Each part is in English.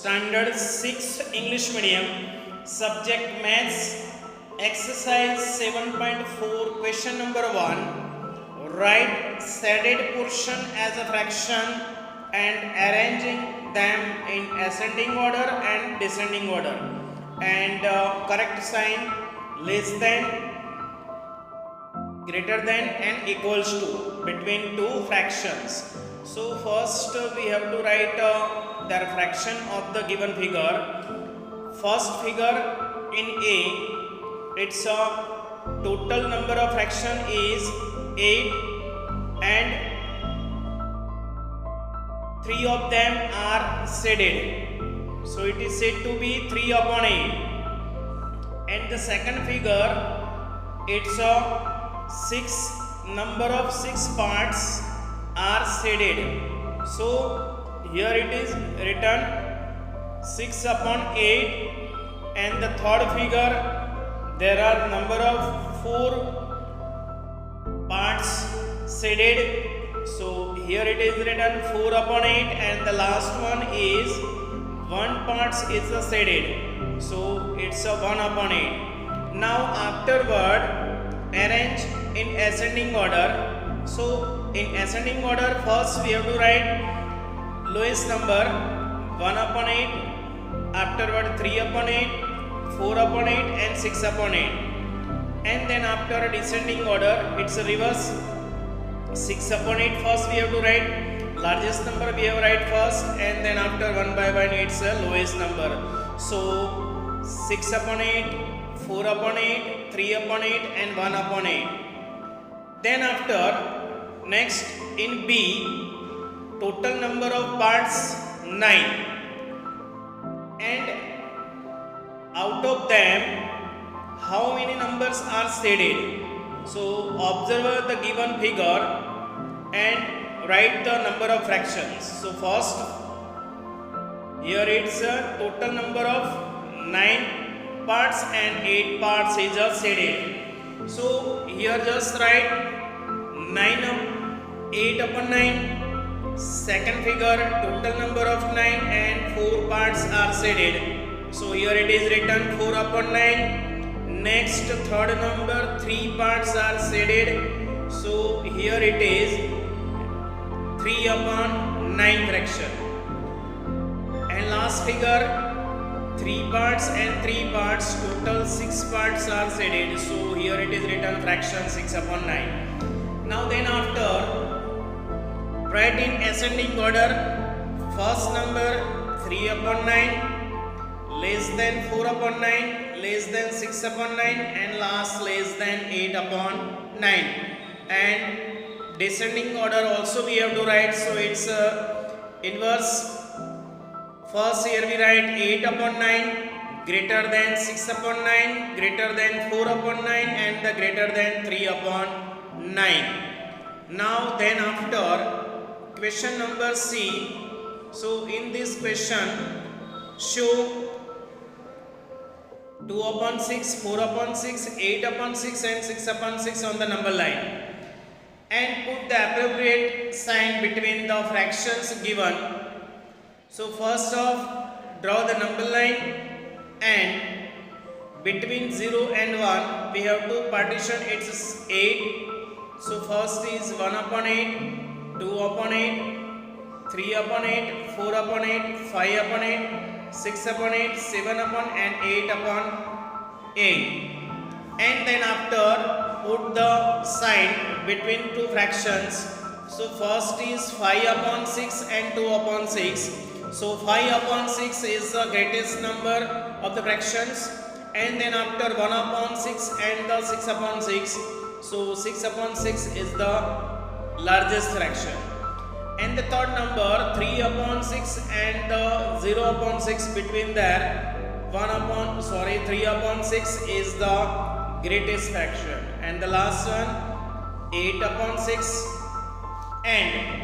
Standard 6 English Medium, Subject Maths, Exercise 7.4, Question number 1. Write shaded portion as a fraction and arranging them in ascending order and descending order, and correct sign less than, greater than and equals to between two fractions. So first we have to write the fraction of the given figure. First figure in A, its total number of fraction is 8 and 3 of them are shaded. So it is said to be 3 upon 8. And the second figure, its number of 6 parts are shaded. So here it is written 6 upon 8, and the third figure there are number of 4 parts shaded. So here it is written 4 upon 8, and the last one is 1 parts is shaded. So it's a 1 upon 8. Now afterward arrange in ascending order. So in ascending order, first we have to write lowest number 1 upon 8, afterward 3 upon 8, 4 upon 8 and 6 upon 8. And then after descending order, it's a reverse. 6 upon 8 first we have to write largest number, we have to write first, and then after 1 by 1 it's a lowest number. So 6 upon 8, 4 upon 8, 3 upon 8 and 1 upon 8. Then after next in B, total number of parts 9, and out of them how many numbers are shaded. So observe the given figure and write the number of fractions. So first here it's a total number of 9 parts and 8 parts is shaded. So here just write 8 upon 9. Second figure total number of 9 and 4 parts are shaded. So here it is written 4 upon 9. Next third number 3 parts are shaded. So here it is 3 upon 9 fraction. And last figure 3 parts and 3 parts, total 6 parts are shaded. So here it is written fraction 6 upon 9. Now then after write in ascending order, first number 3 upon 9, less than 4 upon 9, less than 6 upon 9 and last less than 8 upon 9. And descending order also we have to write, so it's inverse. First here we write 8 upon 9, greater than 6 upon 9, greater than 4 upon 9 and the greater than 3 upon 9. Now then after question number C. So in this question show 2 upon 6, 4 upon 6, 8 upon 6 and 6 upon 6 on the number line, and put the appropriate sign between the fractions given. So first off draw the number line, and between 0 and 1 we have to partition its 8. So first is 1 upon 8, 2 upon 8, 3 upon 8, 4 upon 8, 5 upon 8, 6 upon 8, 7 upon and 8 upon 8. And then after put the sign between two fractions. So first is 5 upon 6 and 2 upon 6. So 5 upon 6 is the greatest number of the fractions, and then after 1 upon 6 and the 6 upon 6. So 6 upon 6 is the largest fraction. And the third number 3 upon 6 and the 0 upon 6, between there 3 upon 6 is the greatest fraction. And the last one 8 upon 6 and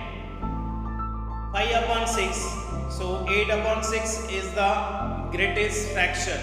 5 upon 6. So 8 upon 6 is the greatest fraction.